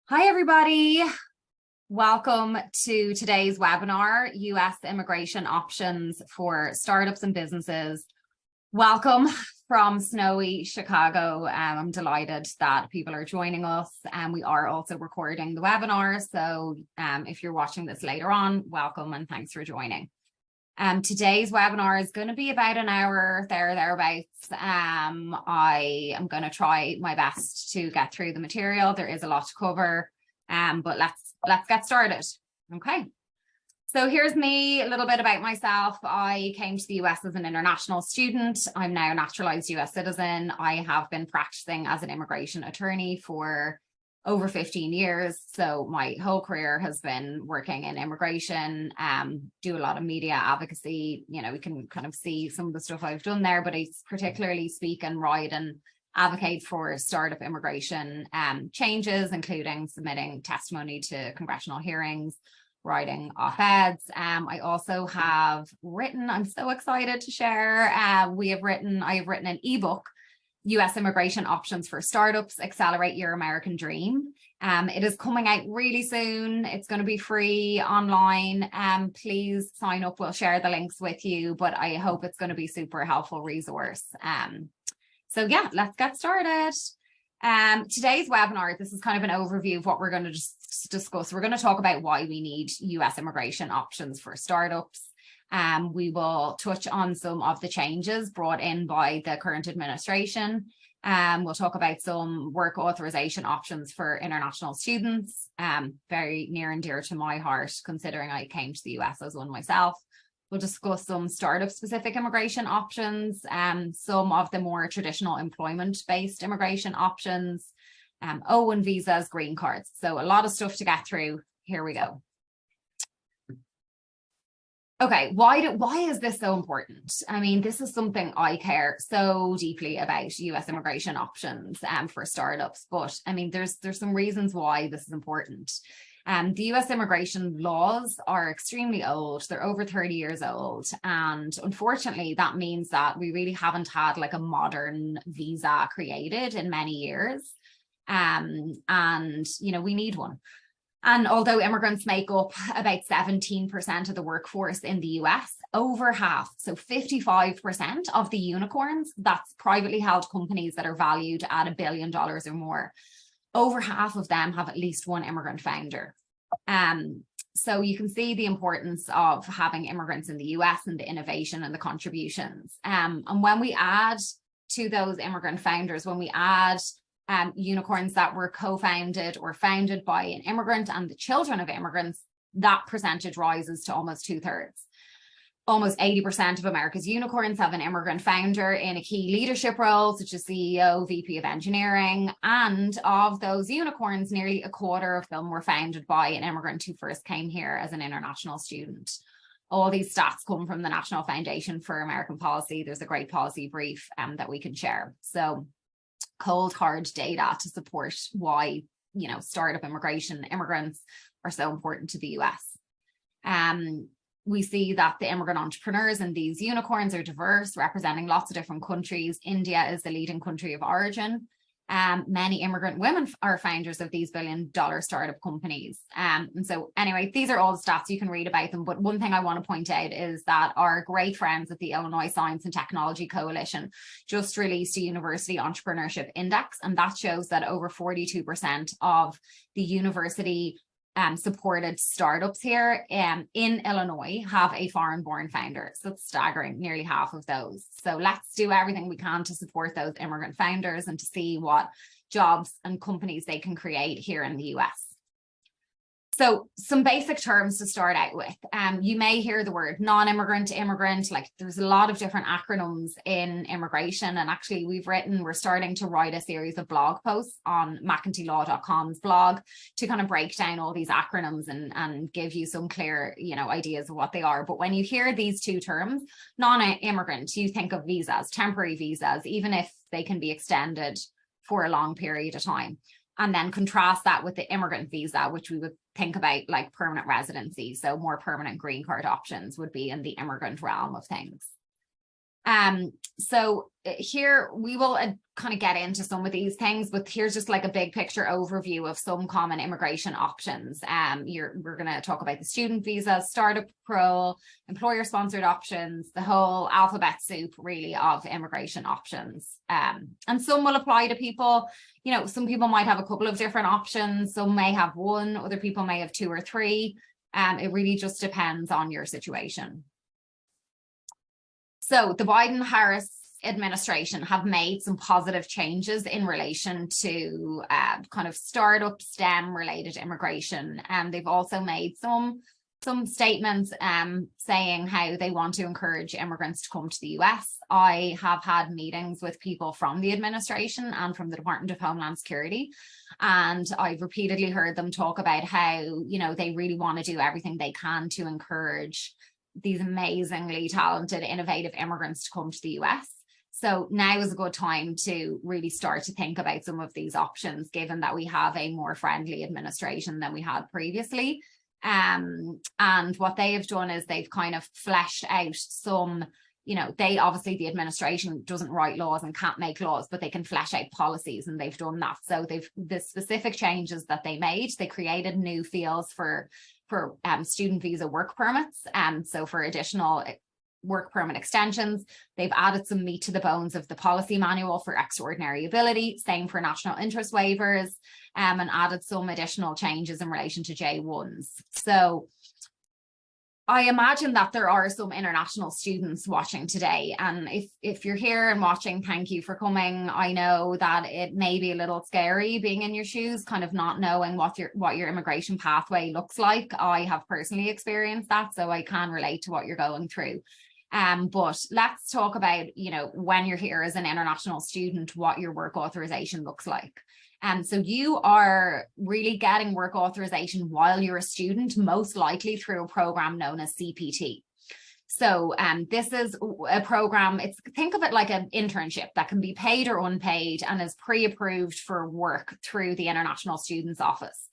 Hi, everybody. Welcome to today's webinar, US Immigration Options for Startups and Businesses. Welcome from snowy Chicago. I'm delighted that people are joining us, and we are also recording the webinar. So if you're watching this later on, welcome and thanks for joining. Today's webinar is going to be about an hour, thereabouts. I am going to try my best to get through the material. There is a lot to cover, but let's get started. Okay. So here's me, a little bit about myself. I came to the US as an international student. I'm now a naturalized US citizen. I have been practicing as an immigration attorney for over 15 years. So my whole career has been working in immigration, do a lot of media advocacy. You know, we can kind of see some of the stuff I've done there, but I particularly speak and write and advocate for startup immigration changes, including submitting testimony to congressional hearings, writing op-eds. I also have written, I'm so excited to share, I have written an ebook, US Immigration Options for Startups, Accelerate Your American Dream. It is coming out really soon. It's going to be free online. Please sign up. We'll share the links with you, but I hope it's going to be a super helpful resource. So yeah, let's get started. Today's webinar, this is kind of an overview of what we're going to just discuss. We're going to talk about why we need US immigration options for startups. We will touch on some of the changes brought in by the current administration. We'll talk about some work authorization options for international students, very near and dear to my heart, considering I came to the US as one myself. We'll discuss some startup-specific immigration options, some of the more traditional employment-based immigration options, O1 visas, green cards. So a lot of stuff to get through. Here we go. Okay, why is this so important? I mean, this is something I care so deeply about, US immigration options for startups. But I mean, there's some reasons why this is important. The US immigration laws are extremely old. They're over 30 years old. And unfortunately, that means that we really haven't had like a modern visa created in many years. And, you know, we need one. And although immigrants make up about 17% of the workforce in the US, over half, so 55% of the unicorns, that's privately held companies that are valued at $1 billion or more, over half of them have at least one immigrant founder. So you can see the importance of having immigrants in the US and the innovation and the contributions. And when we add to those immigrant founders, when we add unicorns that were co-founded or founded by an immigrant and the children of immigrants, that percentage rises to almost 2/3. Almost 80% of America's unicorns have an immigrant founder in a key leadership role, such as CEO, VP of engineering. And of those unicorns, nearly a quarter of them were founded by an immigrant who first came here as an international student. All these stats come from the National Foundation for American Policy. There's a great policy brief that we can share. So cold, hard data to support why, you know, startup immigrants are so important to the US. We see that the immigrant entrepreneurs in these unicorns are diverse, representing lots of different countries. India is the leading country of origin. Many immigrant women are founders of these billion-dollar startup companies. And so anyway, these are all the stats, you can read about them. But one thing I want to point out is that our great friends at the Illinois Science and Technology Coalition just released a University Entrepreneurship Index, and that shows that over 42% of the university supported startups here in Illinois have a foreign-born founder. So it's staggering, nearly half of those. So let's do everything we can to support those immigrant founders and to see what jobs and companies they can create here in the US. So some basic terms to start out with. You may hear the word non-immigrant, immigrant, like there's a lot of different acronyms in immigration. And actually we're starting to write a series of blog posts on McEnteelaw.com's blog to kind of break down all these acronyms and give you some clear, you know, ideas of what they are. But when you hear these two terms, non-immigrant, you think of visas, temporary visas, even if they can be extended for a long period of time. And then contrast that with the immigrant visa, which we would think about like permanent residency. So more permanent green card options would be in the immigrant realm of things. So here we will kind of get into some of these things, but here's just like a big picture overview of some common immigration options. We're going to talk about the student visa, startup pro, employer sponsored options, the whole alphabet soup really of immigration options. And some will apply to people, you know, some people might have a couple of different options. Some may have one, other people may have 2 or 3. It really just depends on your situation. So the Biden-Harris administration have made some positive changes in relation to kind of startup STEM related immigration. And they've also made some statements saying how they want to encourage immigrants to come to the US. I have had meetings with people from the administration and from the Department of Homeland Security, and I've repeatedly heard them talk about how, you know, they really want to do everything they can to encourage these amazingly talented, innovative immigrants to come to the US. So now is a good time to really start to think about some of these options, given that we have a more friendly administration than we had previously. And what they have done is they've kind of fleshed out some, you know, the administration doesn't write laws and can't make laws, but they can flesh out policies, and they've done that. So the specific changes that they made, they created new fields for student visa work permits. So for additional work permit extensions, they've added some meat to the bones of the policy manual for extraordinary ability, same for national interest waivers, and added some additional changes in relation to J1s. So I imagine that there are some international students watching today, and if you're here and watching, thank you for coming. I know that it may be a little scary being in your shoes, kind of not knowing what your immigration pathway looks like. I have personally experienced that, so I can relate to what you're going through. But let's talk about, you know, when you're here as an international student, what your work authorization looks like. So you are really getting work authorization while you're a student, most likely through a program known as CPT. So this is a program, think of it like an internship that can be paid or unpaid and is pre-approved for work through the International Students Office.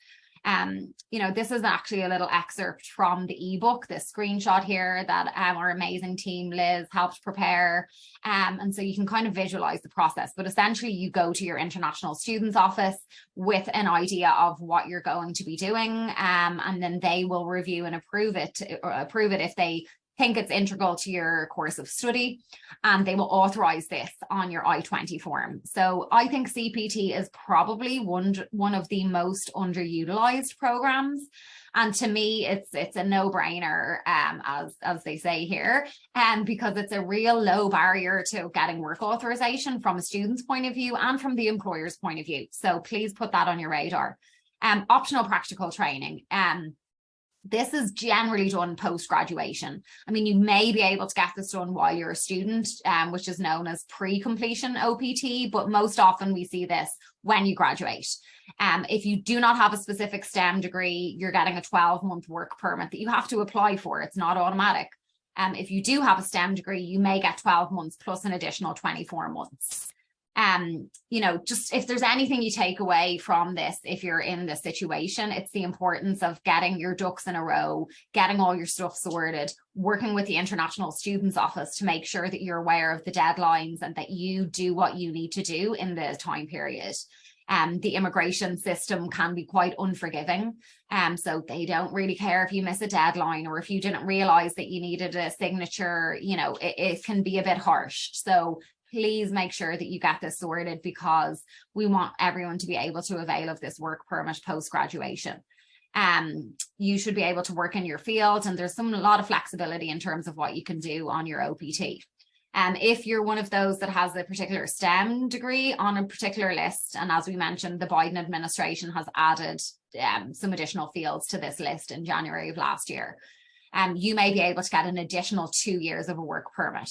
You know, this is actually a little excerpt from the ebook, this screenshot here that our amazing team, Liz, helped prepare. And so you can kind of visualize the process, but essentially you go to your International Students Office with an idea of what you're going to be doing. And then they will review and approve it if they think it's integral to your course of study, and they will authorize this on your I-20 form. So I think CPT is probably one of the most underutilized programs. And to me, it's a no-brainer, as they say here, because it's a real low barrier to getting work authorization from a student's point of view and from the employer's point of view. So please put that on your radar. Optional practical training. This is generally done post-graduation. I mean, you may be able to get this done while you're a student, which is known as pre-completion OPT, but most often we see this when you graduate. If you do not have a specific STEM degree, you're getting a 12-month work permit that you have to apply for. It's not automatic. If you do have a STEM degree, you may get 12 months plus an additional 24 months. You know, just if there's anything you take away from this, if you're in this situation, it's the importance of getting your ducks in a row, getting all your stuff sorted, working with the International Students Office to make sure that you're aware of the deadlines and that you do what you need to do in the time period. The immigration system can be quite unforgiving. So they don't really care if you miss a deadline or if you didn't realize that you needed a signature. You know, it can be a bit harsh. So please make sure that you get this sorted, because we want everyone to be able to avail of this work permit post-graduation. You should be able to work in your field, and there's a lot of flexibility in terms of what you can do on your OPT. If you're one of those that has a particular STEM degree on a particular list, and as we mentioned, the Biden administration has added some additional fields to this list in January of last year, you may be able to get an additional 2 years of a work permit.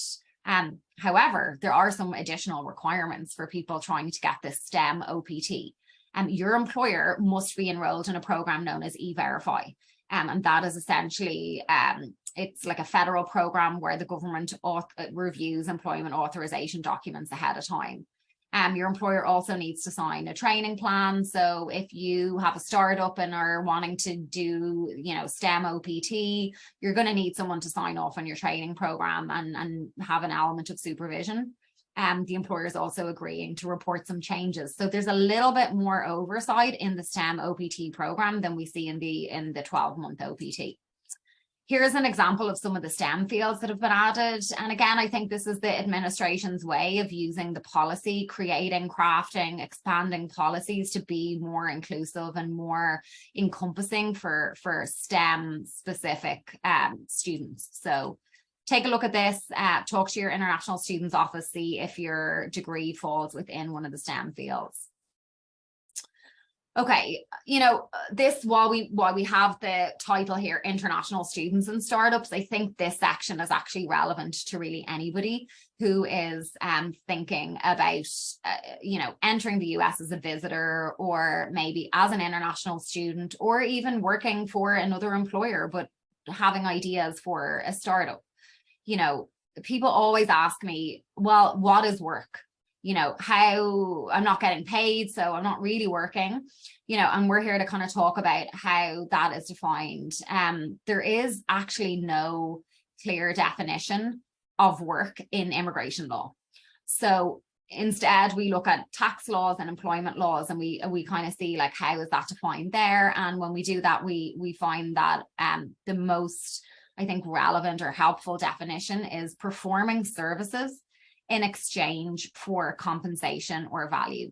However, there are some additional requirements for people trying to get this STEM OPT. Your employer must be enrolled in a program known as E-Verify. And that is essentially, it's like a federal program where the government reviews employment authorization documents ahead of time. Your employer also needs to sign a training plan. So if you have a startup and are wanting to do, STEM OPT, you're going to need someone to sign off on your training program and have an element of supervision. The employer is also agreeing to report some changes. So there's a little bit more oversight in the STEM OPT program than we see in the 12-month OPT. Here's an example of some of the STEM fields that have been added. And again, I think this is the administration's way of using the policy, creating, crafting, expanding policies to be more inclusive and more encompassing for STEM specific students. So take a look at this, talk to your international students office, see if your degree falls within one of the STEM fields. Okay, this, while we have the title here, International Students and Startups, I think this section is actually relevant to really anybody who is thinking about, entering the US as a visitor, or maybe as an international student, or even working for another employer, but having ideas for a startup. People always ask me, well, what is work? How I'm not getting paid, so I'm not really working, and we're here to kind of talk about how that is defined. There is actually no clear definition of work in immigration law. So instead, we look at tax laws and employment laws, and we kind of see like, how is that defined there? And when we do that, we find that the most, I think, relevant or helpful definition is performing services in exchange for compensation or value.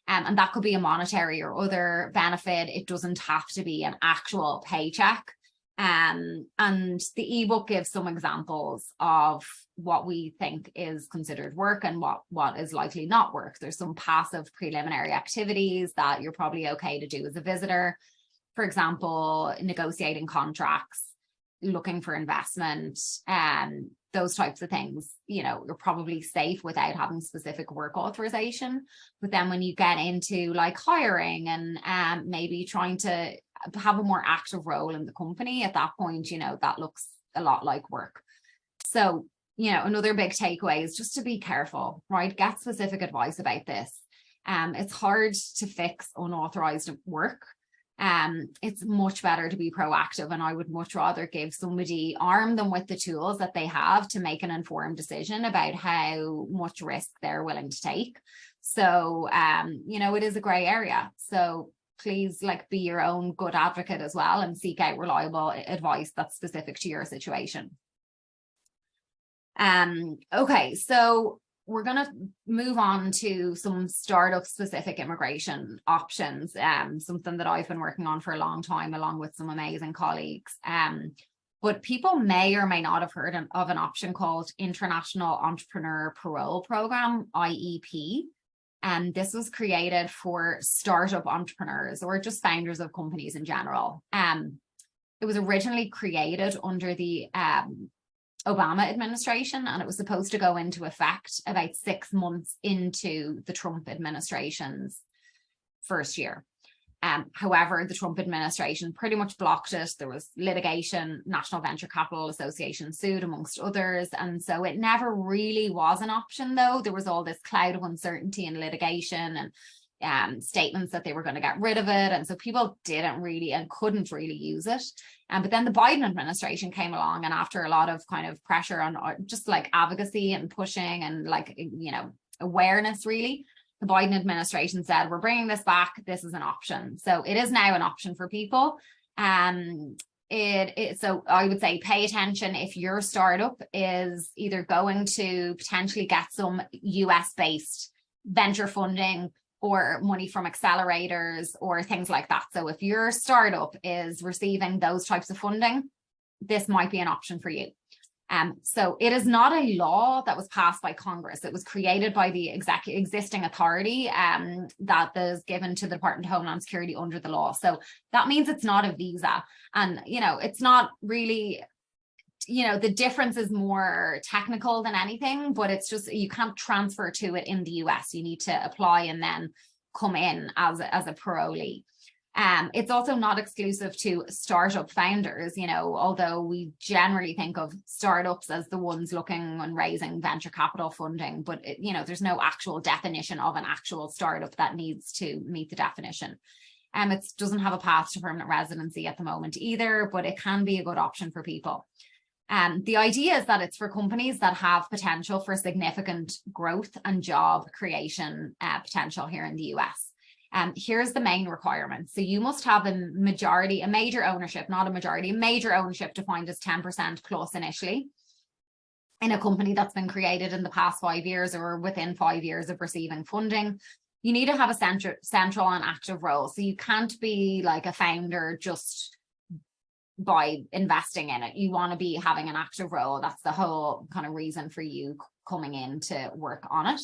And that could be a monetary or other benefit. It doesn't have to be an actual paycheck. And the ebook gives some examples of what we think is considered work and what is likely not work. There's some passive preliminary activities that you're probably okay to do as a visitor. For example, negotiating contracts, looking for investment, those types of things, you're probably safe without having specific work authorization. But then when you get into like hiring and maybe trying to have a more active role in the company, at that point, that looks a lot like work. So, another big takeaway is just to be careful, right? Get specific advice about this. It's hard to fix unauthorized work. It's much better to be proactive, and I would much rather arm them with the tools that they have to make an informed decision about how much risk they're willing to take. So, it is a gray area. So please be your own good advocate as well, and seek out reliable advice that's specific to your situation. Okay, so we're going to move on to some startup specific immigration options, something that I've been working on for a long time, along with some amazing colleagues. But people may or may not have heard of an option called International Entrepreneur Parole Program, IEP. And this was created for startup entrepreneurs or just founders of companies in general. It was originally created under the Obama administration, and it was supposed to go into effect about 6 months into the Trump administration's first year. However, the Trump administration pretty much blocked it. There was litigation, National Venture Capital Association sued, amongst others. And so it never really was an option, though. There was all this cloud of uncertainty and litigation and statements that they were going to get rid of it. And so people didn't really and couldn't really use it. But then the Biden administration came along, and after a lot of kind of pressure on just advocacy and pushing and awareness, really, the Biden administration said, we're bringing this back. This is an option. So it is now an option for people. So I would say pay attention if your startup is either going to potentially get some US-based venture funding or money from accelerators or things like that. So if your startup is receiving those types of funding, this might be an option for you. So it is not a law that was passed by Congress. It was created by the existing authority that is given to the Department of Homeland Security under the law. So that means it's not a visa. And, it's not really, the difference is more technical than anything, but it's just, you can't transfer to it in the US. You need to apply and then come in as a parolee. It's also not exclusive to startup founders, you know, although we generally think of startups as the ones looking and raising venture capital funding, but you know, there's no actual definition of an actual startup that needs to meet the definition. It doesn't have a path to permanent residency at the moment either, but it can be a good option for people. The idea is that it's for companies that have potential for significant growth and job creation potential here in the US. Here's the main requirements. So you must have a major ownership, not a majority, a major ownership defined as 10% plus initially in a company that's been created in the past 5 years or within 5 years of receiving funding. You need to have a central and active role. So you can't be like a founder just by investing in it. You want to be having an active role. That's the whole kind of reason for you coming in to work on it.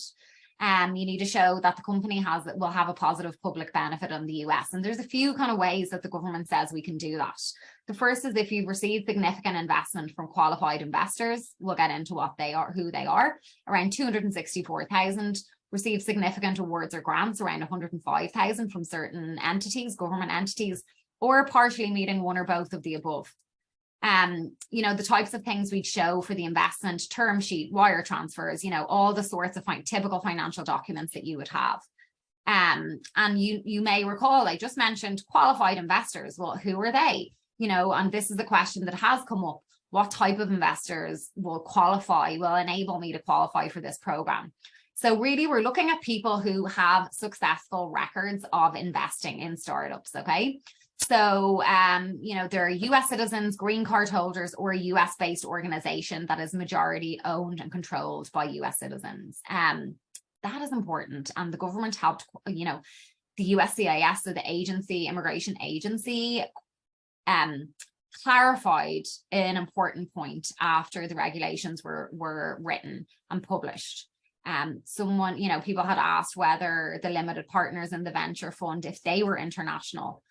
You need to show that the company will have a positive public benefit in the US. And there's a few kind of ways that the government says we can do that. The first is if you've received significant investment from qualified investors. We'll get into what they are, who they are. Around 264,000, received significant awards or grants, around 105,000 from certain entities, government entities, or partially meeting one or both of the above. You know, the types of things we'd show for the investment, term sheet, wire transfers, you know, all the sorts of typical financial documents that you would have. And you may recall, I just mentioned qualified investors. Well, who are they? You know, and this is the question that has come up. What type of investors will enable me to qualify for this program? So really, we're looking at people who have successful records of investing in startups, okay? So, you know, they're US citizens, green card holders, or a US-based organization that is majority owned and controlled by US citizens. That is important. And the government helped, you know, the USCIS, so the immigration agency, clarified an important point after the regulations were written and published. You know, people had asked whether the limited partners in the venture fund, if they were international,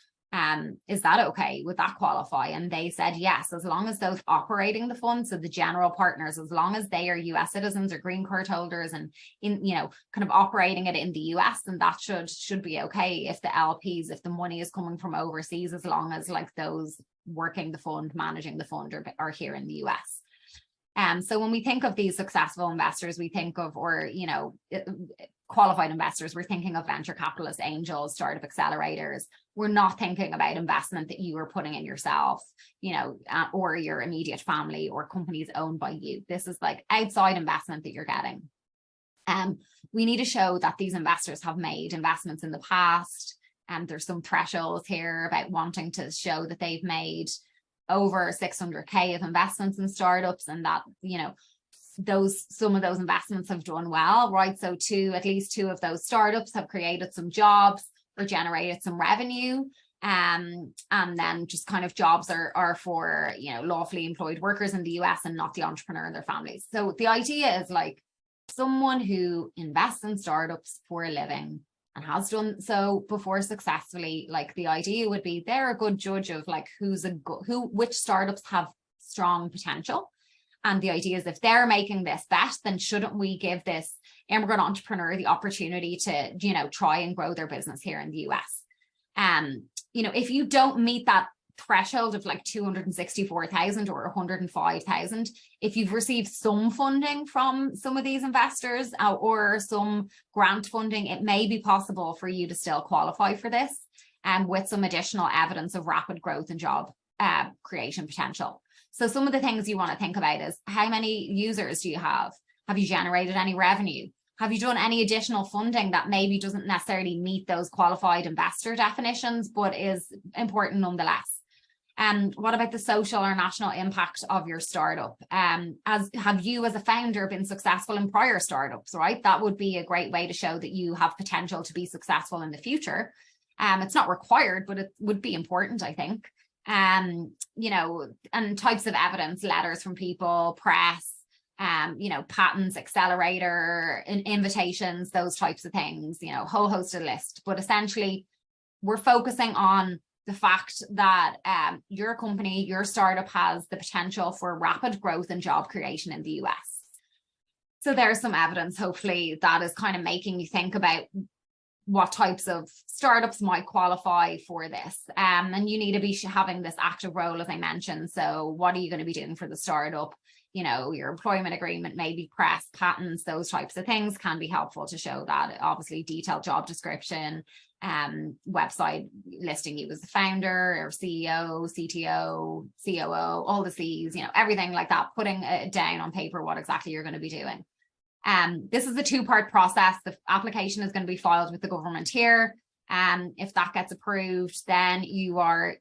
is that okay? Would that qualify? And they said yes, as long as those operating the fund, so the general partners, as long as they are US citizens or green card holders and you know, kind of operating it in the US, then that should be okay. If the LPs, if the money is coming from overseas, as long as like those working the fund, managing the fund are here in the US. So when we think of these successful investors, we think of, or, you know, qualified investors, we're thinking of venture capitalists, angels, startup accelerators. We're not thinking about investment that you are putting in yourself, you know, or your immediate family or companies owned by you. This is like outside investment that you're getting. We need to show that these investors have made investments in the past. There's some thresholds here about wanting to show that they've made over 600K of investments in startups, and that, you know, some of those investments have done well, right? So at least two of those startups have created some jobs or generated some revenue. And then just kind of jobs are for, you know, lawfully employed workers in the US and not the entrepreneur and their families. So the idea is like someone who invests in startups for a living and has done so before successfully. Like the idea would be they're a good judge of like which startups have strong potential. And the idea is if they're making this bet, then shouldn't we give this immigrant entrepreneur the opportunity to, you know, try and grow their business here in the US? You know, if you don't meet that threshold of like 264,000 or 105,000, if you've received some funding from some of these investors or some grant funding, it may be possible for you to still qualify for this with some additional evidence of rapid growth and job creation potential. So some of the things you want to think about is how many users do you have? Have you generated any revenue? Have you done any additional funding that maybe doesn't necessarily meet those qualified investor definitions, but is important nonetheless? What about the social or national impact of your startup? Have you as a founder been successful in prior startups, right? That would be a great way to show that you have potential to be successful in the future. It's not required, but it would be important, I think. You know, and types of evidence, letters from people, press, you know, patents, accelerator, invitations, those types of things, you know, whole host of list. But essentially, we're focusing on the fact that your company, your startup has the potential for rapid growth and job creation in the US. So there's some evidence, hopefully, that is kind of making you think about what types of startups might qualify for this. And you need to be having this active role, as I mentioned. So what are you going to be doing for the startup? You know, your employment agreement, maybe press, patents, those types of things can be helpful to show that. Obviously, detailed job description, website listing you as the founder or CEO, CTO, COO, all the C's, you know, everything like that, putting it down on paper what exactly you're going to be doing. This is a two-part process. The application is going to be filed with the government here. If that gets approved, then you are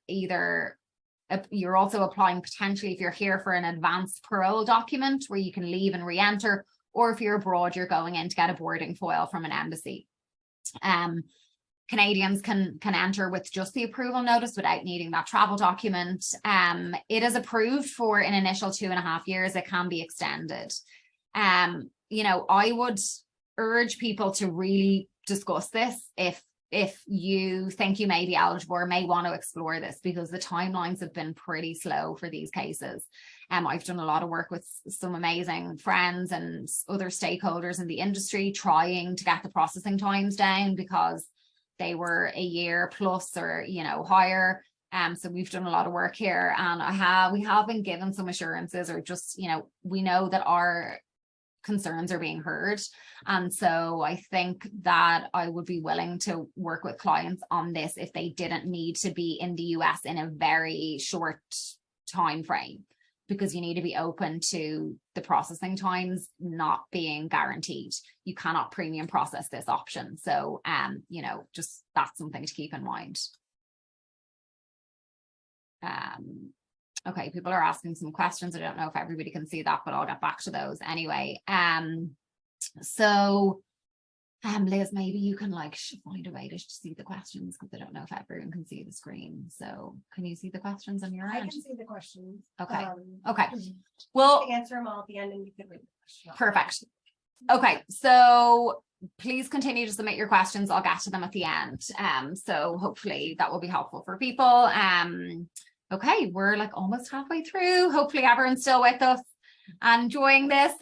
you're also applying potentially, if you're here, for an advanced parole document where you can leave and re-enter, or if you're abroad, you're going in to get a boarding foil from an embassy. Canadians can enter with just the approval notice without needing that travel document. It is approved for an initial 2.5 years. It can be extended. You know, I would urge people to really discuss this if you think you may be eligible or may want to explore this, because the timelines have been pretty slow for these cases. I've done a lot of work with some amazing friends and other stakeholders in the industry trying to get the processing times down, because they were a year plus or, you know, higher. So we've done a lot of work here, and we have been given some assurances, or just, you know, we know that our concerns are being heard. And so I think that I would be willing to work with clients on this if they didn't need to be in the US in a very short time frame, because you need to be open to the processing times not being guaranteed. You cannot premium process this option. So, you know, just that's something to keep in mind. Okay, people are asking some questions. I don't know if everybody can see that, but I'll get back to those anyway. So Liz, maybe you can like find a way to see the questions, because I don't know if everyone can see the screen. So can you see the questions on your end? I can see the questions. Okay. Okay. Well, answer them all at the end, and you can read the question. Perfect. Okay, so please continue to submit your questions. I'll get to them at the end. So hopefully that will be helpful for people. Okay, we're like almost halfway through. Hopefully everyone's still with us and enjoying this.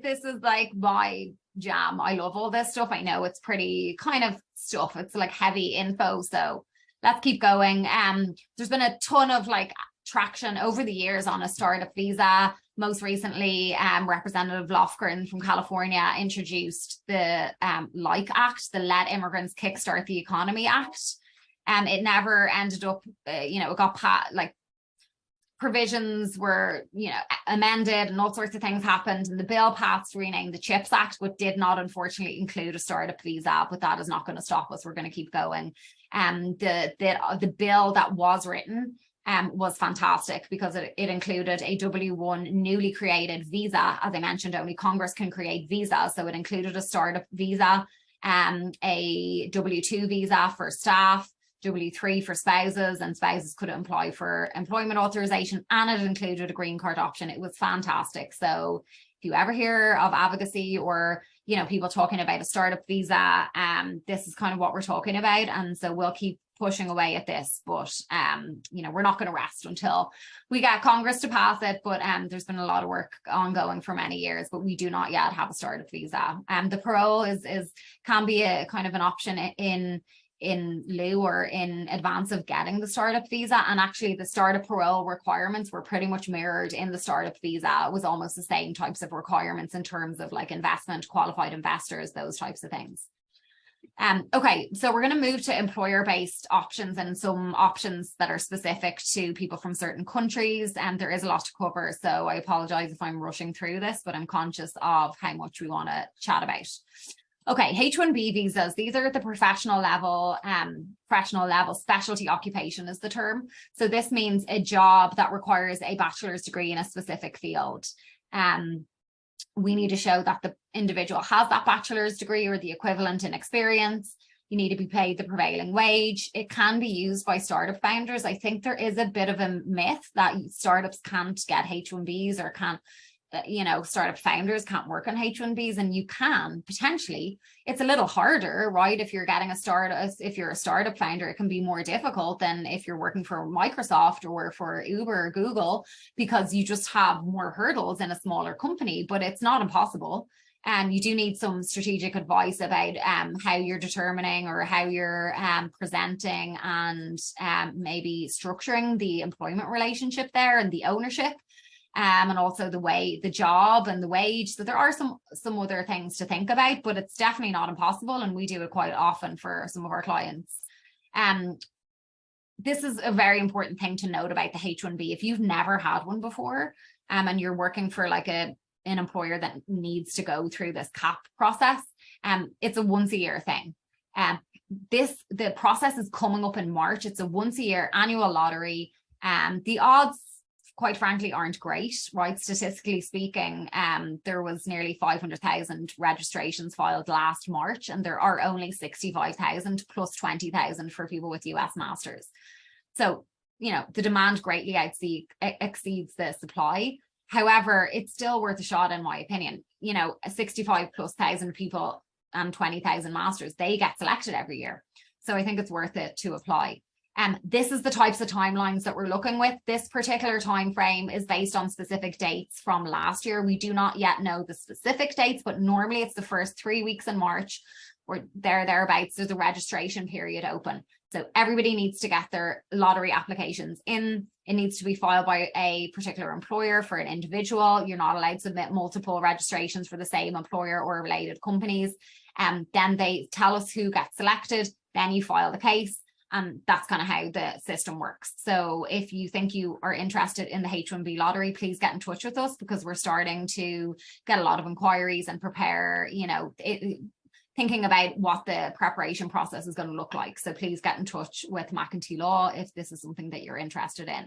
This is like my jam. I love all this stuff. I know it's pretty kind of stuff. It's like heavy info. So let's keep going. There's been a ton of like traction over the years on a startup visa. Most recently, Representative Lofgren from California introduced the LIKE Act, the Let Immigrants Kickstart the Economy Act. It never ended up, you know, it got like provisions were, you know, amended and all sorts of things happened, and the bill passed, renamed the CHIPS Act, but did not unfortunately include a startup visa. But that is not going to stop us. We're going to keep going. The bill that was written was fantastic, because it included a W-1 newly created visa. As I mentioned, only Congress can create visas, so it included a startup visa, a W-2 visa for staff, W-3 for spouses, and spouses could apply for employment authorization, and it included a green card option. It was fantastic. So if you ever hear of advocacy or, you know, people talking about a startup visa, this is kind of what we're talking about. And so we'll keep pushing away at this, but you know, we're not going to rest until we get Congress to pass it. But there's been a lot of work ongoing for many years, but we do not yet have a startup visa. The parole can be a kind of an option in lieu or in advance of getting the startup visa. And actually the startup parole requirements were pretty much mirrored in the startup visa. It was almost the same types of requirements in terms of like investment, qualified investors, those types of things. Okay, so we're going to move to employer-based options and some options that are specific to people from certain countries, and there is a lot to cover, so I apologize if I'm rushing through this, but I'm conscious of how much we want to chat about. Okay, H-1B visas, these are at the professional level specialty occupation is the term. So this means a job that requires a bachelor's degree in a specific field. We need to show that the individual has that bachelor's degree or the equivalent in experience. You need to be paid the prevailing wage. It can be used by startup founders. I think there is a bit of a myth that startups can't get H-1Bs or can't, you know, startup founders can't work on H-1Bs, and you can potentially. It's a little harder, right? If you're getting if you're a startup founder, it can be more difficult than if you're working for Microsoft or for Uber or Google, because you just have more hurdles in a smaller company, but it's not impossible. You do need some strategic advice about how you're determining or how you're presenting and maybe structuring the employment relationship there and the ownership. And also the job and the wage. So there are some other things to think about, but it's definitely not impossible. And we do it quite often for some of our clients. This is a very important thing to note about the H-1B. If you've never had one before, and you're working for like an employer that needs to go through this CAP process, it's a once a year thing. The process is coming up in March. It's a once a year annual lottery. The odds, quite frankly, aren't great, right? Statistically speaking, there was nearly 500,000 registrations filed last March, and there are only 65,000 plus 20,000 for people with US masters. So, the demand greatly exceeds the supply. However, it's still worth a shot, in my opinion. 65,000+ people and 20,000 masters, they get selected every year. So I think it's worth it to apply. This is the types of timelines that we're looking with. This particular time frame is based on specific dates from last year. We do not yet know the specific dates, but normally it's the first 3 weeks in March or thereabouts. There's a registration period open. So everybody needs to get their lottery applications in. It needs to be filed by a particular employer for an individual. You're not allowed to submit multiple registrations for the same employer or related companies. Then they tell us who gets selected. Then you file the case. And that's kind of how the system works. So if you think you are interested in the H-1B lottery, please get in touch with us, because we're starting to get a lot of inquiries and prepare, thinking about what the preparation process is going to look like. So please get in touch with McEntee Law if this is something that you're interested in.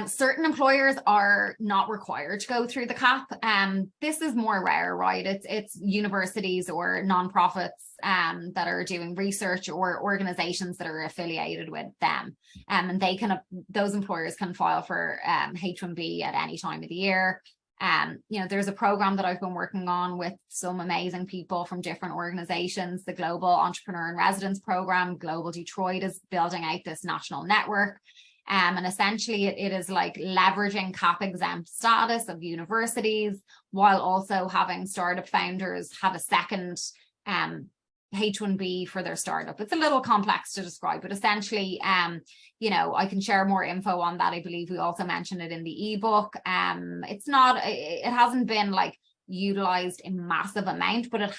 Certain employers are not required to go through the CAP. This is more rare, right? It's universities or nonprofits that are doing research, or organizations that are affiliated with them. And those employers can file for H-1B at any time of the year. There's a program that I've been working on with some amazing people from different organizations, the Global Entrepreneur in Residence Program. Global Detroit is building out this national network. And essentially it is like leveraging CAP exempt status of universities while also having startup founders have a second H-1B for their startup. It's a little complex to describe, but essentially, I can share more info on that. I believe we also mentioned it in the ebook. It hasn't been like utilized in massive amount, but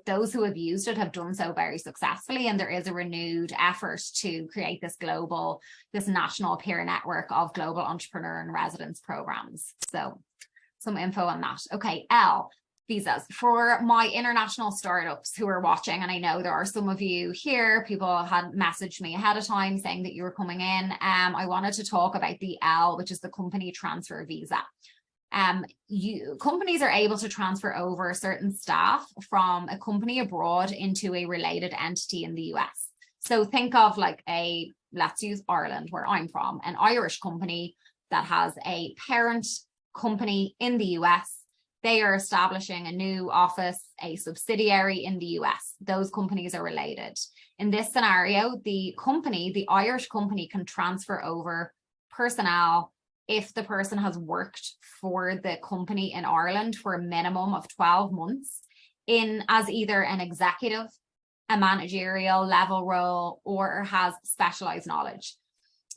those who have used it have done so very successfully, and there is a renewed effort to create this national peer network of global entrepreneur and residence programs. So some info on that. Okay, visas for my international startups who are watching, and I know there are some of you here. People had messaged me ahead of time saying that you were coming in. I wanted to talk about the L, which is the company transfer visa. Companies are able to transfer over certain staff from a company abroad into a related entity in the US. So think of like let's use Ireland, where I'm from, an Irish company that has a parent company in the US. They are establishing a new office, a subsidiary in the US. Those companies are related. In this scenario, the Irish company can transfer over personnel if the person has worked for the company in Ireland for a minimum of 12 months as either an executive, a managerial level role, or has specialized knowledge.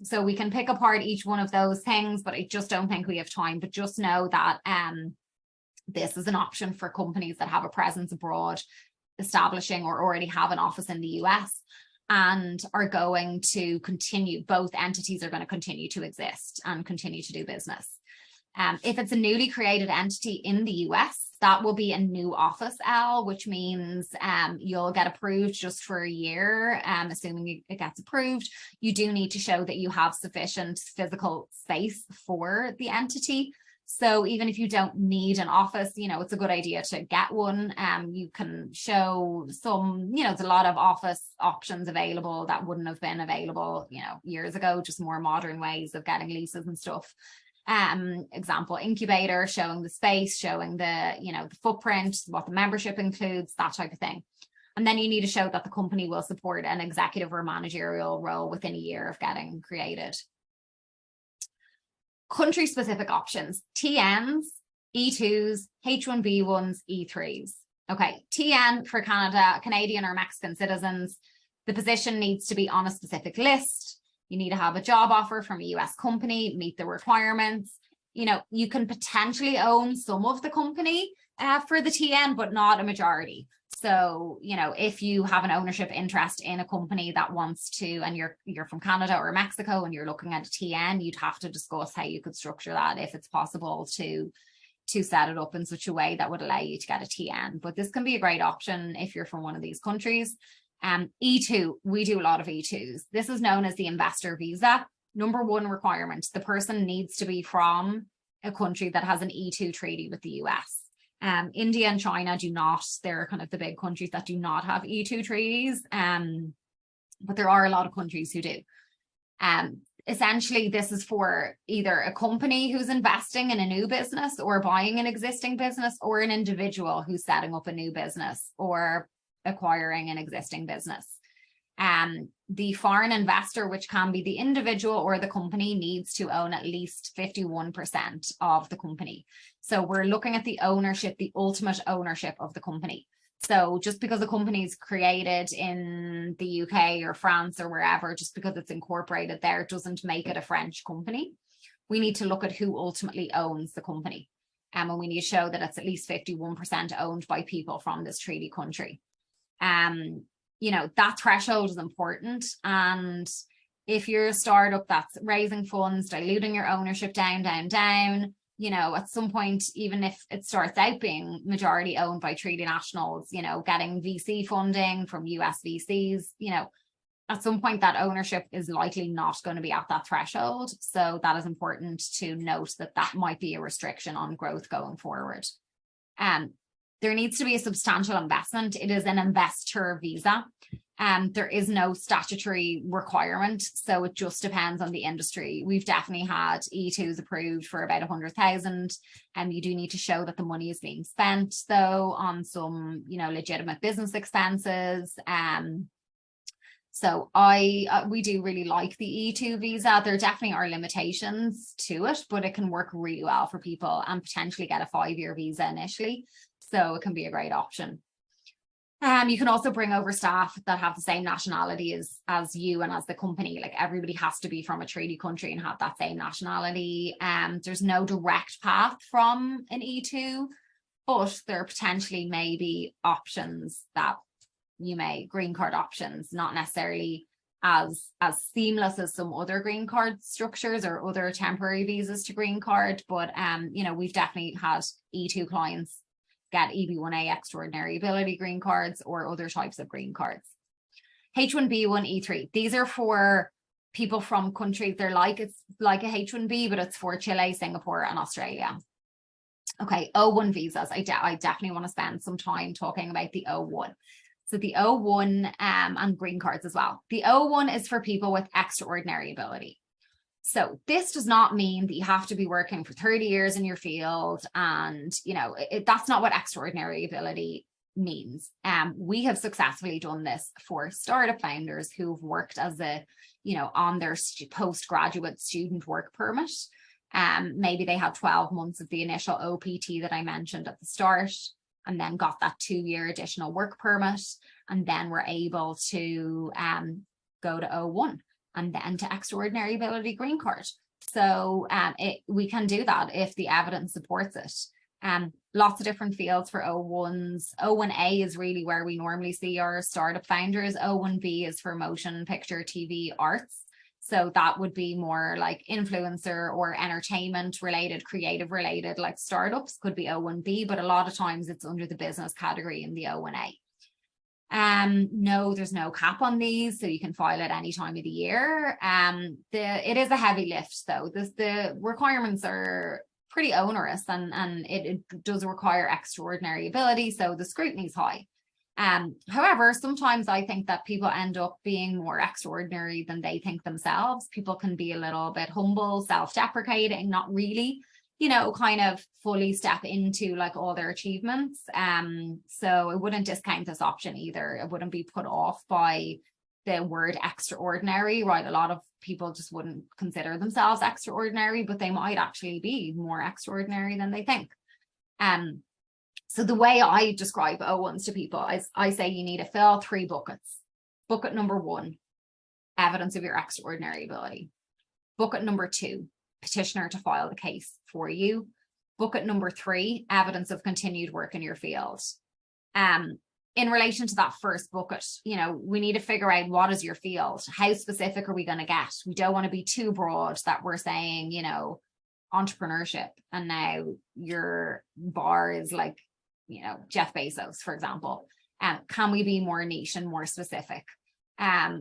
So we can pick apart each one of those things, but I just don't think we have time. But just know that this is an option for companies that have a presence abroad, establishing or already have an office in the US, and are going to continue. Both entities are going to continue to exist and continue to do business. If it's a newly created entity in the US, that will be a new office, L, which means you'll get approved just for a year, assuming it gets approved. You do need to show that you have sufficient physical space for the entity. So even if you don't need an office, it's a good idea to get one. You can show some, there's a lot of office options available that wouldn't have been available, years ago, just more modern ways of getting leases and stuff. Example, incubator, showing the space, showing the, the footprint, what the membership includes, that type of thing. And then you need to show that the company will support an executive or managerial role within a year of getting created. Country-specific options. TNs E2s, H1B1s, E3s. Okay, TN for Canada, Canadian or Mexican citizens. The position needs to be on a specific list. You need to have a job offer from a US company, meet the requirements. You know, you can potentially own some of the company for the TN, but not a majority. So, you know, if you have an ownership interest in a company that wants to, and you're from Canada or Mexico and you're looking at a TN, you'd have to discuss how you could structure that if it's possible to set it up in such a way that would allow you to get a TN. But this can be a great option if you're from one of these countries. E2, we do a lot of E2s. This is known as the investor visa. Number one requirement, the person needs to be from a country that has an E2 treaty with the US. India and China do not. They're kind of the big countries that do not have E2 treaties, but there are a lot of countries who do. Essentially, this is for either a company who's investing in a new business or buying an existing business, or an individual who's setting up a new business or acquiring an existing business. The foreign investor, which can be the individual or the company, needs to own at least 51% of the company. So we're looking at the ownership, the ultimate ownership of the company. So just because a company is created in the UK or France or wherever, just because it's incorporated there, doesn't make it a French company. We need to look at who ultimately owns the company. And we need to show that it's at least 51% owned by people from this treaty country. You know, that threshold is important. And if you're a startup that's raising funds, diluting your ownership down, you know, at some point, even if it starts out being majority owned by treaty nationals, you know, getting VC funding from US VCs, you know, at some point that ownership is likely not going to be at that threshold. So that is important to note, that that might be a restriction on growth going forward. There needs to be a substantial investment. It is an investor visa. There is no statutory requirement, so it just depends on the industry. We've definitely had E2s approved for about 100,000, and you do need to show that the money is being spent, though, on some, you know, legitimate business expenses. So we do really like the E2 visa. There definitely are limitations to it, but it can work really well for people, and potentially get a 5-year visa initially. So it can be a great option. You can also bring over staff that have the same nationality as you and as the company. Like, everybody has to be from a treaty country and have that same nationality. There's no direct path from an E2, but there potentially may be options that green card options, not necessarily as seamless as some other green card structures or other temporary visas to green card. But you know, we've definitely had E2 clients get EB1A extraordinary ability green cards or other types of green cards. H1B1, E3. These are for people from countries, it's like a H1B, but it's for Chile, Singapore, and Australia. Okay, O1 visas. I definitely want to spend some time talking about the O1. So the O1 and green cards as well. The O1 is for people with extraordinary ability. So this does not mean that you have to be working for 30 years in your field, and, you know, that's not what extraordinary ability means. We have successfully done this for startup founders who've worked as on their postgraduate student work permit. Maybe they had 12 months of the initial OPT that I mentioned at the start, and then got that 2-year additional work permit, and then were able to go to O1 and then to extraordinary ability green card. So we can do that if the evidence supports it. Lots of different fields for O1s. O1A is really where we normally see our startup founders. O1B is for motion, picture, TV, arts. So that would be more like influencer or entertainment related, creative related, like startups could be O1B, but a lot of times it's under the business category in the O1A. No, there's no cap on these, so you can file at any time of the year. It is a heavy lift though. The requirements are pretty onerous, and it does require extraordinary ability, so the scrutiny is high. However, sometimes I think that people end up being more extraordinary than they think themselves. People can be a little bit humble, self-deprecating, not really, kind of fully step into like all their achievements. So I wouldn't discount this option either. It wouldn't be put off by the word extraordinary, right? A lot of people just wouldn't consider themselves extraordinary, but they might actually be more extraordinary than they think. So the way I describe O1s to people is I say you need to fill 3 buckets. Bucket number 1, evidence of your extraordinary ability. Bucket number 2, petitioner to file the case for you. Bucket number 3, evidence of continued work in your field. In relation to that first bucket, we need to figure out what is your field. How specific are we going to get? We don't want to be too broad that we're saying, entrepreneurship, and now your bar is like, Jeff Bezos, for example. Can we be more niche and more specific? I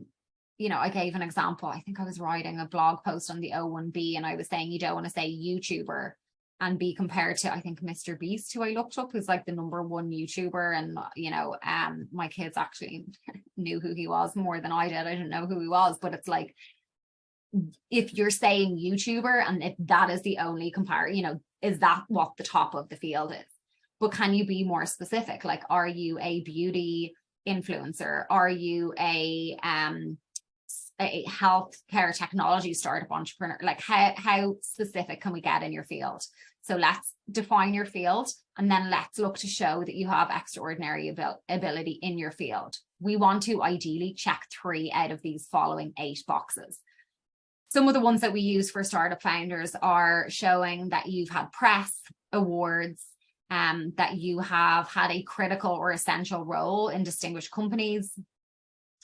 gave an example. I think I was writing a blog post on the O1B, and I was saying you don't want to say YouTuber and be compared to, I think, Mr. Beast, who I looked up, who's like the #1 YouTuber. And, my kids actually knew who he was more than I did. I didn't know who he was, but it's like, if you're saying YouTuber and if that is the only is that what the top of the field is? But can you be more specific? Like, are you a beauty influencer? Are you a healthcare technology startup entrepreneur? Like, how specific can we get in your field? So let's define your field, and then let's look to show that you have extraordinary ability in your field. We want to ideally check 3 out of these following 8 boxes. Some of the ones that we use for startup founders are showing that you've had press, awards, that you have had a critical or essential role in distinguished companies,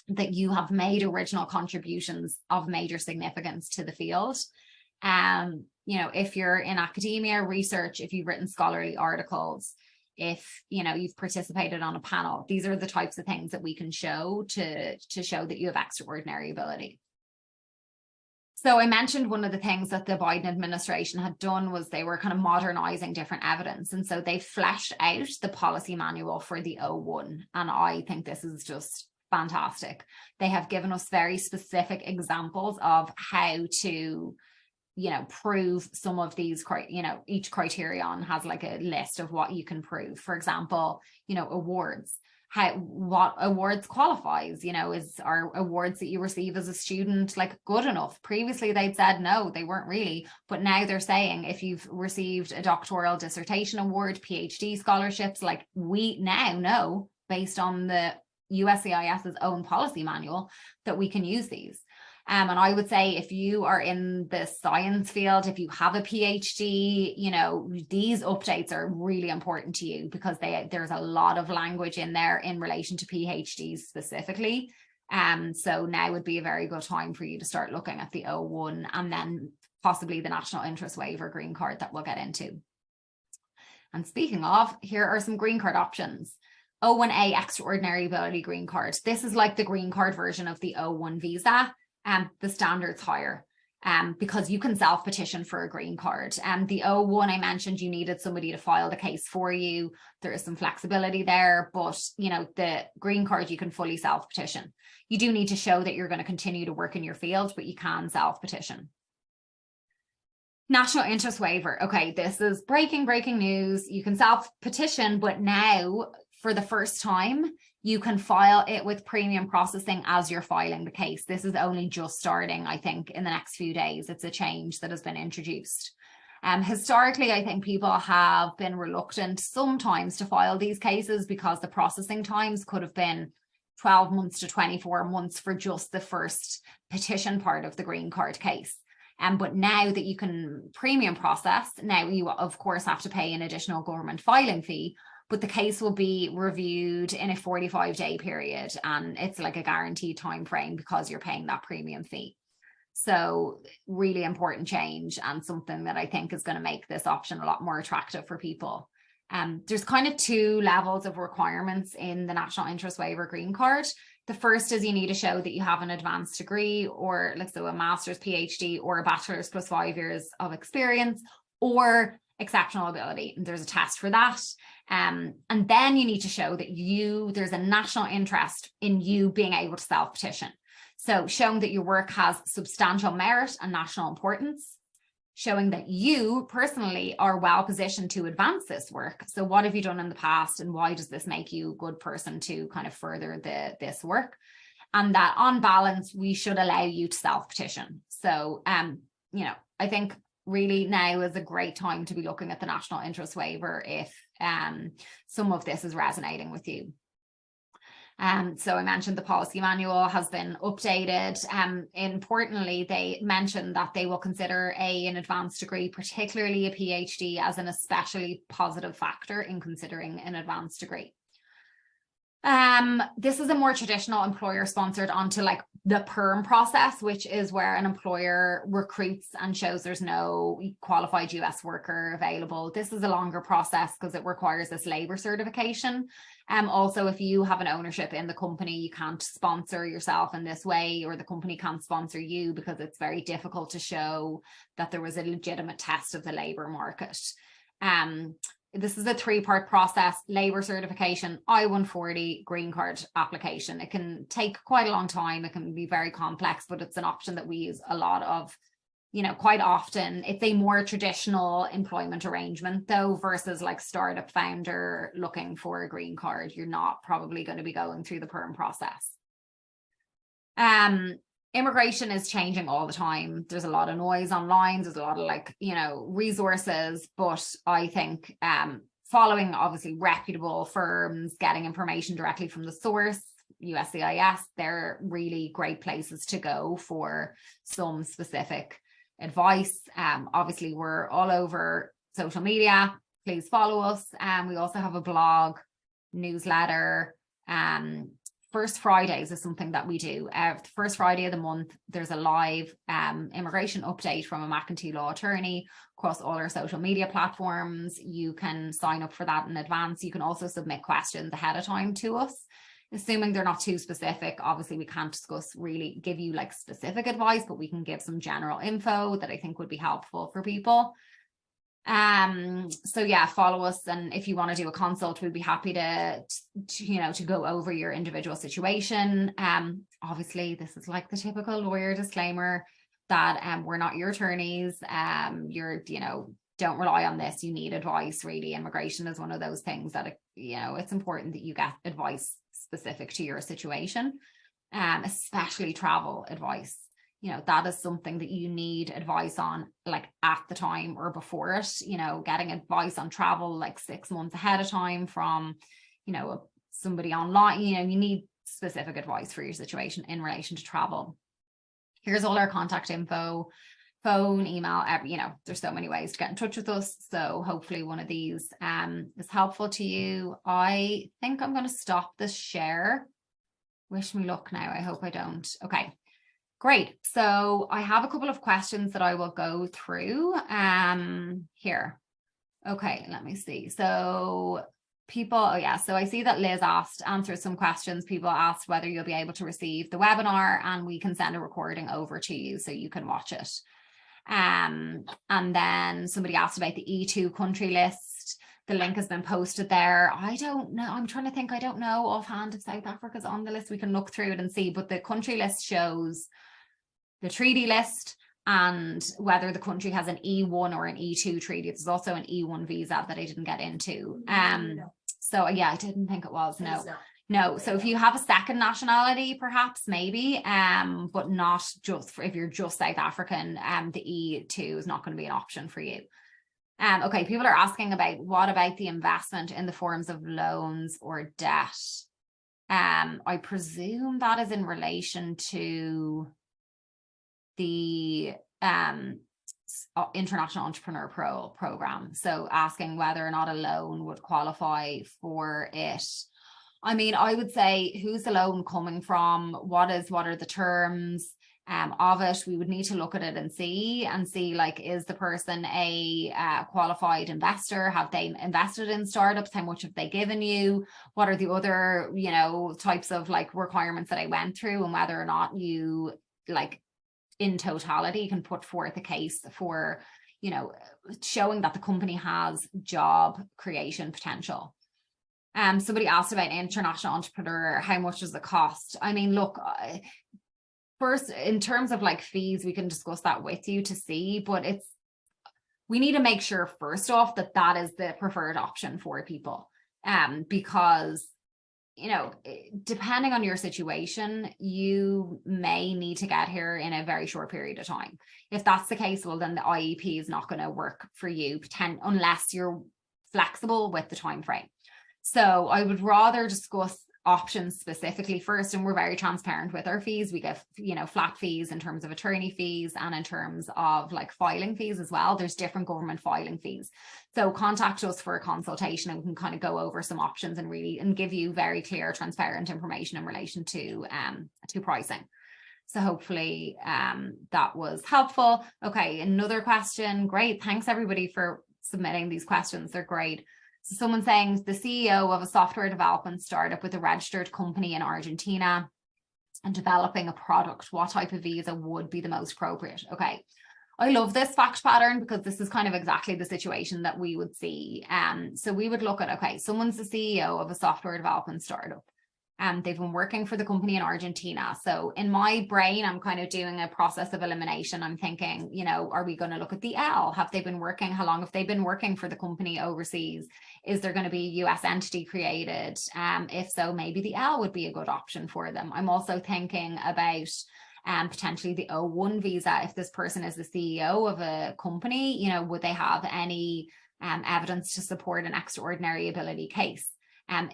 that you have made original contributions of major significance to the field. If you're in academia, research, if you've written scholarly articles, if you've participated on a panel, these are the types of things that we can show to show that you have extraordinary ability. So I mentioned one of the things that the Biden administration had done was they were kind of modernizing different evidence. And so they fleshed out the policy manual for the O1. And I think this is just fantastic. They have given us very specific examples of how to, prove some of these, each criterion has like a list of what you can prove. For example, awards. What awards qualifies, are awards that you receive as a student like good enough? Previously they'd said no, they weren't really, but now they're saying if you've received a doctoral dissertation award, PhD scholarships, like we now know based on the USCIS's own policy manual that we can use these. And I would say if you are in the science field, if you have a PhD, these updates are really important to you because there's a lot of language in there in relation to PhDs specifically. So now would be a very good time for you to start looking at the O1 and then possibly the national interest waiver green card that we'll get into. And speaking of, here are some green card options. O1A extraordinary ability green card. This is like the green card version of the O1 visa. The standard's higher because you can self-petition for a green card. The O1, I mentioned you needed somebody to file the case for you. There is some flexibility there, but the green card, you can fully self-petition. You do need to show that you're going to continue to work in your field, but you can self-petition. National interest waiver. Okay, this is breaking news. You can self-petition, but now for the first time, you can file it with premium processing as you're filing the case. This is only just starting, I think, in the next few days. It's a change that has been introduced. Historically, I think people have been reluctant sometimes to file these cases because the processing times could have been 12 months to 24 months for just the first petition part of the green card case. But now that you can premium process, now you of course have to pay an additional government filing fee, but the case will be reviewed in a 45-day period, and it's like a guaranteed time frame because you're paying that premium fee. So really important change, and something that I think is going to make this option a lot more attractive for people. There's kind of 2 levels of requirements in the national interest waiver green card. The first is you need to show that you have an advanced degree, or let's say a master's, PhD, or a bachelor's plus 5 years of experience, or exceptional ability. And there's a test for that. And then you need to show that there's a national interest in you being able to self-petition. So showing that your work has substantial merit and national importance, showing that you personally are well positioned to advance this work. So what have you done in the past, and why does this make you a good person to kind of further this work? And that on balance, we should allow you to self-petition. So, I think really now is a great time to be looking at the national interest waiver if some of this is resonating with you. So I mentioned the policy manual has been updated. Importantly, they mentioned that they will consider an advanced degree, particularly a PhD, as an especially positive factor in considering an advanced degree. This is a more traditional employer sponsored onto like the PERM process, which is where an employer recruits and shows there's no qualified US worker available. This is a longer process because it requires this labor certification. Also, if you have an ownership in the company, you can't sponsor yourself in this way, or the company can't sponsor you because it's very difficult to show that there was a legitimate test of the labor market. This is a 3-part process: labor certification, I-140, green card application. It can take quite a long time. It can be very complex, but it's an option that we use a lot of, quite often. It's a more traditional employment arrangement though, versus like startup founder looking for a green card. You're not probably going to be going through the PERM process. Immigration is changing all the time. There's a lot of noise online. There's a lot of resources, but I think following obviously reputable firms, getting information directly from the source, USCIS, they're really great places to go for some specific advice. Obviously, we're all over social media. Please follow us. We also have a blog, newsletter. First Fridays is something that we do. First Friday of the month, there's a live immigration update from a McEntee law attorney across all our social media platforms. You can sign up for that in advance. You can also submit questions ahead of time to us, assuming they're not too specific. Obviously, we can't give you like specific advice, but we can give some general info that I think would be helpful for people. So yeah, follow us, and if you want to do a consult, we'd be happy to go over your individual situation. Obviously, this is like the typical lawyer disclaimer that we're not your attorneys. Don't rely on this. You need advice. Really, immigration is one of those things that it's important that you get advice specific to your situation, especially travel advice. That is something that you need advice on like at the time or before it. Getting advice on travel like 6 months ahead of time from somebody online. You need specific advice for your situation in relation to travel. Here's all our contact info: phone, email, there's so many ways to get in touch with us. So hopefully one of these is helpful to you. I think I'm going to stop this share. Wish me luck now. I hope I don't. Okay. Great. So I have a couple of questions that I will go through here. Okay, let me see. So so I see that Liz answered some questions. People asked whether you'll be able to receive the webinar, and we can send a recording over to you so you can watch it. And then somebody asked about the E2 country list. The link has been posted there. I don't know. I'm trying to think. I don't know offhand if South Africa's on the list. We can look through it and see, but the country list shows the treaty list and whether the country has an E1 or an E2 treaty. There's also an E1 visa that I didn't get into. So yeah, I didn't think it was. No. So if you have a second nationality, perhaps maybe, but not just if you're just South African, the E2 is not going to be an option for you. Okay, people are asking about what about the investment in the forms of loans or debt? I presume that is in relation to the International Entrepreneur Program. So asking whether or not a loan would qualify for it. I mean, I would say, who's the loan coming from? What are the terms of it? We would need to look at it and see like, is the person a qualified investor? Have they invested in startups? How much have they given you? What are the other, types of like requirements that I went through, and whether or not you like in totality can put forth a case for, showing that the company has job creation potential. Somebody asked about international entrepreneur, how much does it cost? I mean, look, first, in terms of like fees, we can discuss that with you to see, but we need to make sure first off that is the preferred option for people, because you know, depending on your situation, you may need to get here in a very short period of time. If that's the case, well, then the IEP is not going to work for you unless you're flexible with the time frame. So I would rather discuss options specifically first, and we're very transparent with our fees. We give, you know, flat fees in terms of attorney fees and in terms of like filing fees as well. There's different government filing fees. So contact us for a consultation and we can kind of go over some options and give you very clear, transparent information in relation to pricing. So hopefully that was helpful. Okay, another question. Great. Thanks everybody for submitting these questions. They're great. So someone saying the CEO of a software development startup with a registered company in Argentina and developing a product, what type of visa would be the most appropriate? Okay. I love this fact pattern because this is kind of exactly the situation that we would see. So we would look at, okay, someone's the CEO of a software development startup. They've been working for the company in Argentina. So in my brain, I'm kind of doing a process of elimination. I'm thinking, you know, are we going to look at the L? Have they been working? How long have they been working for the company overseas? Is there going to be a US entity created? If so, maybe the L would be a good option for them. I'm also thinking about potentially the O1 visa. If this person is the CEO of a company, you know, would they have any evidence to support an extraordinary ability case?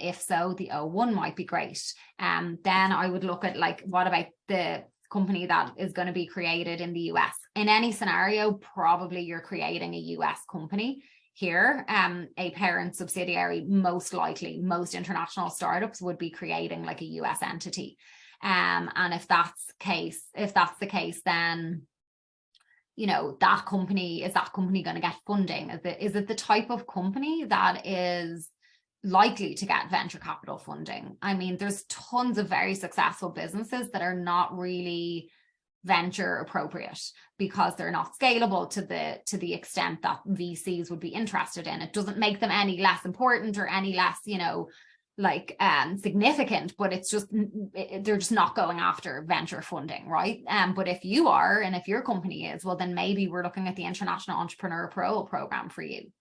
If so, the O1 might be great. Then I would look at like, what about the company that is going to be created in the US? In any scenario, probably you're creating a US company here, a parent subsidiary. Most likely, most international startups would be creating like a US entity. And if that's the case, then, you know, is that company going to get funding? Is it the type of company that is likely to get venture capital funding? I mean, there's tons of very successful businesses that are not really venture appropriate because they're not scalable to the extent that VCs would be interested in. It doesn't make them any less important or any less, you know, like significant, but it's just they're just not going after venture funding, right? But if you are, and if your company is, well, then maybe we're looking at the International Entrepreneur Pro program for you.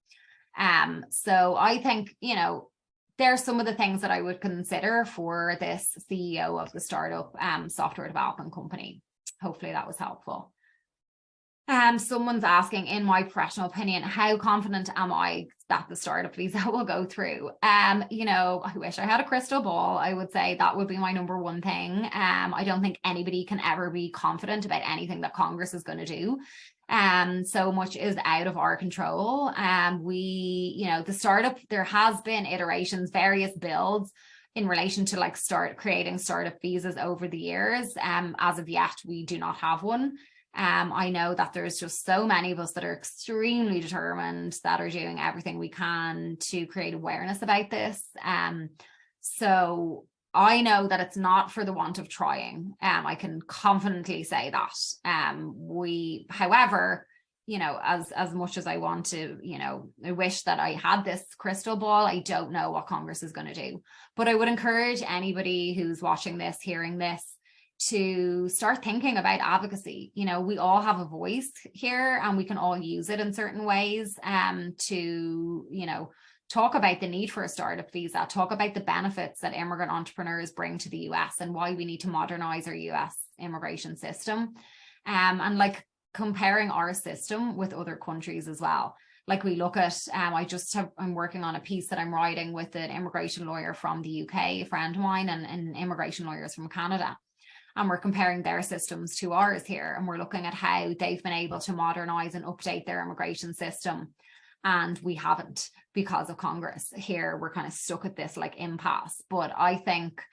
So I think, you know, there's some of the things that I would consider for this CEO of the startup software development company. Hopefully that was helpful. Someone's asking, in my professional opinion, how confident am I that the startup visa will go through? You know, I wish I had a crystal ball. I would say that would be my number one thing. I don't think anybody can ever be confident about anything that Congress is going to do. So much is out of our control. You know, the startup, there has been iterations, various builds in relation to like creating startup visas over the years. As of yet, we do not have one. I know that there's just so many of us that are extremely determined, that are doing everything we can to create awareness about this. So I know that it's not for the want of trying. I can confidently say that. However, you know, as much as I want to, you know, I wish that I had this crystal ball, I don't know what Congress is going to do. But I would encourage anybody who's watching this, hearing this, to start thinking about advocacy. You know, we all have a voice here and we can all use it in certain ways to, you know, talk about the need for a startup visa, talk about the benefits that immigrant entrepreneurs bring to the US and why we need to modernize our US immigration system. And like comparing our system with other countries as well. Like we look at, I'm working on a piece that I'm writing with an immigration lawyer from the UK, a friend of mine, and immigration lawyers from Canada. And we're comparing their systems to ours here. And we're looking at how they've been able to modernize and update their immigration system. And we haven't, because of Congress. Here, we're kind of stuck at this like impasse. But I think,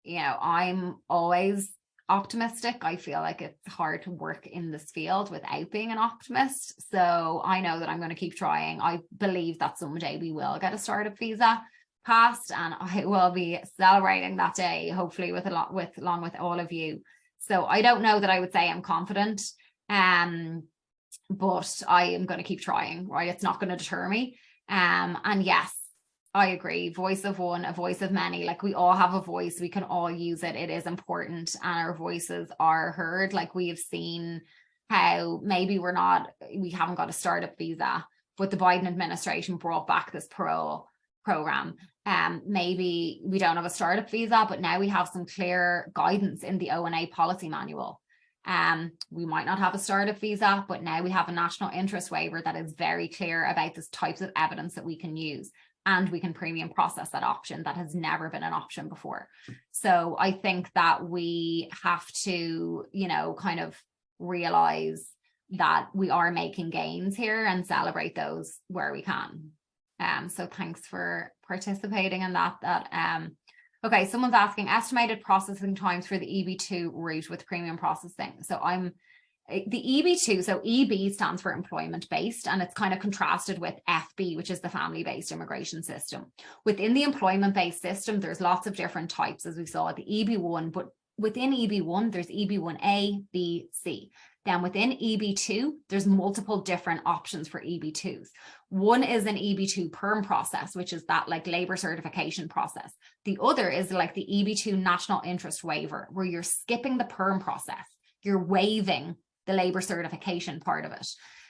you know, I'm always optimistic. I feel like it's hard to work in this field without being an optimist. So I know that I'm going to keep trying. I believe that someday we will get a startup visa passed, and I will be celebrating that day, hopefully along with all of you. So I don't know that I would say I'm confident, but I am going to keep trying, right? It's not going to deter me. And yes, I agree. Voice of one, a voice of many. Like we all have a voice. We can all use it. It is important, and our voices are heard. Like we have seen how maybe we haven't got a startup visa, but the Biden administration brought back this parole program. maybe we don't have a startup visa, but now we have some clear guidance in the O&A policy manual. We might not have a startup visa, but now we have a national interest waiver that is very clear about the types of evidence that we can use, and we can premium process that option that has never been an option before. So I think that we have to, you know, kind of realize that we are making gains here and celebrate those where we can. So thanks for participating in that. Okay, someone's asking estimated processing times for the EB2 route with premium processing. So the EB2, so EB stands for employment based, and it's kind of contrasted with FB, which is the family based immigration system. Within the employment based system, there's lots of different types, as we saw at the EB1, but within EB1, there's EB1A, B, C. Then within EB2, there's multiple different options for EB2s. One is an EB2 PERM process, which is that like labor certification process. The other is like the EB2 national interest waiver, where you're skipping the PERM process. You're waiving the labor certification part of it.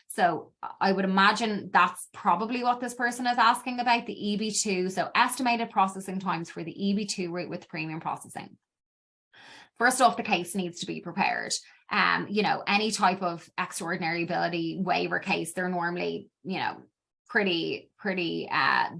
So I would imagine that's probably what this person is asking about, the EB2. So estimated processing times for the EB2 route with premium processing. First off, the case needs to be prepared. You know, any type of extraordinary ability waiver case, they're normally, you know, pretty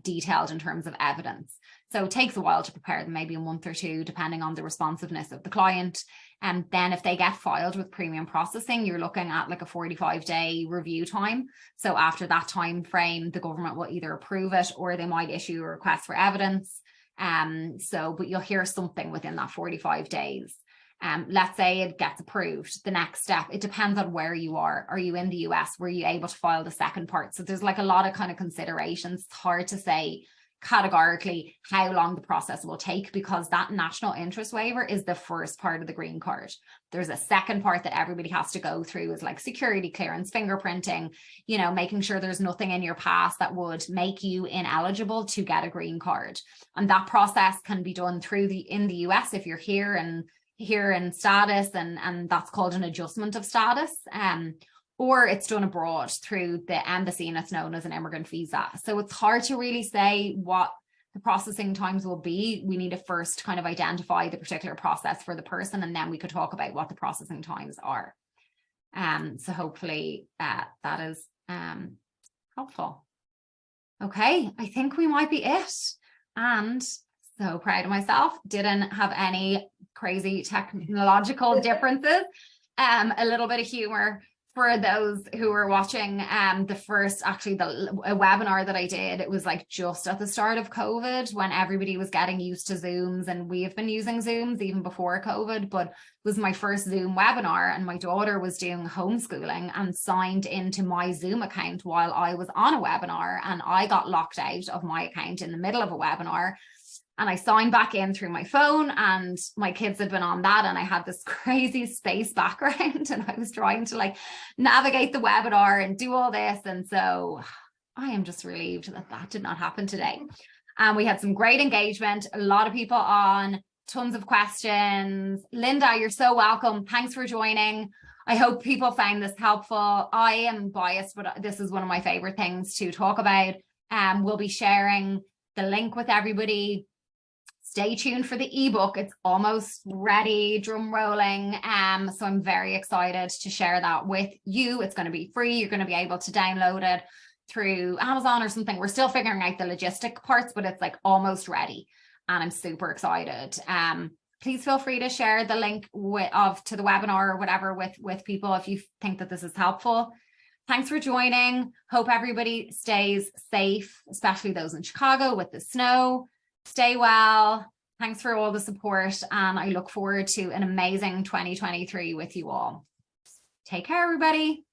detailed in terms of evidence. So it takes a while to prepare them, maybe a month or two, depending on the responsiveness of the client. And then if they get filed with premium processing, you're looking at like a 45-day review time. So after that time frame, the government will either approve it or they might issue a request for evidence. But you'll hear something within that 45 days. Let's say it gets approved. The next step, it depends on where you are. Are you in the US? Were you able to file the second part? So there's like a lot of kind of considerations. It's hard to say categorically how long the process will take, because that national interest waiver is the first part of the green card. There's a second part that everybody has to go through, is like security clearance, fingerprinting, you know, making sure there's nothing in your past that would make you ineligible to get a green card. And that process can be done through in the US if you're here in status, and that's called an adjustment of status, or it's done abroad through the embassy, and it's known as an immigrant visa. So it's hard to really say what the processing times will be. We need to first kind of identify the particular process for the person, and then we could talk about what the processing times are. So hopefully that is helpful. Okay, I think we might be it. And so proud of myself, didn't have any crazy technological differences. A little bit of humor for those who were watching the webinar that I did. It was like just at the start of COVID, when everybody was getting used to Zooms, and we have been using Zooms even before COVID, but it was my first Zoom webinar, and my daughter was doing homeschooling and signed into my Zoom account while I was on a webinar, and I got locked out of my account in the middle of a webinar. And I signed back in through my phone, and my kids had been on that, and I had this crazy space background, and I was trying to like navigate the webinar and do all this. And so I am just relieved that that did not happen today. And we had some great engagement, a lot of people on, tons of questions. Linda, you're so welcome. Thanks for joining. I hope people found this helpful. I am biased, but this is one of my favorite things to talk about. We'll be sharing the link with everybody. Stay tuned for the ebook. It's almost ready, drum rolling. So I'm very excited to share that with you. It's going to be free. You're going to be able to download it through Amazon or something. We're still figuring out the logistic parts, but it's like almost ready, and I'm super excited. Please feel free to share the link to the webinar or whatever with people if you think that this is helpful. Thanks for joining. Hope everybody stays safe, especially those in Chicago with the snow. Stay well. Thanks for all the support, and I look forward to an amazing 2023 with you all. Take care, everybody.